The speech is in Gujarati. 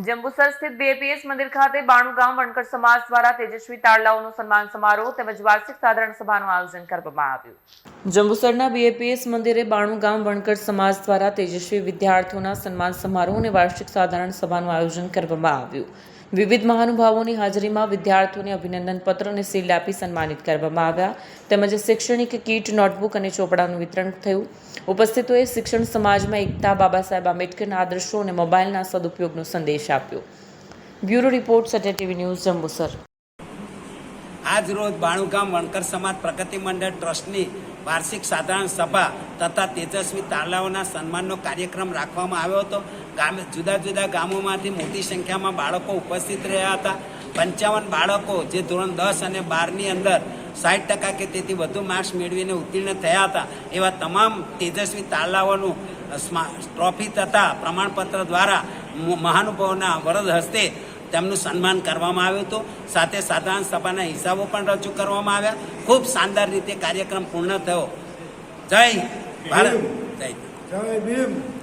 જંબુસર સ્થિત બીએપીએસ મંદિર ખાતે બાણું ગામ વણકર સમાજ દ્વારા તેજસ્વી તારલાઓનો સન્માન સમારોહ તેમજ વાર્ષિક સાધારણ સભાનું આયોજન કરવામાં આવ્યું। જંબુસરના બીએપીએસ મંદિરે બાણું ગામ વણકર સમાજ દ્વારા તેજસ્વી વિદ્યાર્થીઓના સન્માન સમારોહ અને વાર્ષિક સાધારણ સભાનું આયોજન કરવામાં આવ્યું। વિવિધ મહાનુભાવોની હાજરીમાં વિદ્યાર્થીઓને અભિનંદન પત્ર અને શિલ્ડ આપી સન્માનિત કરવામાં આવ્યા તેમજ શૈક્ષણિક કીટ, નોટબુક અને ચોપડાનું વિતરણ થયું। ઉપસ્થિતોએ શિક્ષણ સમાજમાં એકતા, બાબા સાહેબ આંબેડકરના આદર્શો અને મોબાઈલના સદુપયોગનો સંદેશ આપ્યો। બ્યુરો રિપોર્ટ, સત્ય ટીવી ન્યૂઝ, જંબુસર। આજ રોજ બાણુગામ વણકર સમાજ પ્રગતિ મંડળ ટ્રસ્ટની વાર્ષિક સાધારણ સભા તથા તેજસ્વી તારલાઓના સન્માનનો કાર્યક્રમ રાખવામાં આવ્યો હતો। જુદા જુદા ગામોમાંથી મોટી સંખ્યામાં બાળકો ઉપસ્થિત રહ્યા હતા। 55 બાળકો જે ધોરણ 10 અને 12ની અંદર 60% કે તેથી વધુ માર્ક્સ મેળવીને ઉત્તીર્ણ થયા હતા એવા તમામ તેજસ્વી તારલાઓનું ટ્રોફી તથા પ્રમાણપત્ર દ્વારા મહાનુભાવોના વરદ હસ્તે તેમનું સન્માન કરવામાં આવ્યું હતું। સાથે સાધારણ સભાના હિસાબો પણ રજૂ કરવામાં આવ્યા। ખૂબ શાનદાર રીતે કાર્યક્રમ પૂર્ણ થયો। જય ભારત, જય ભીમ।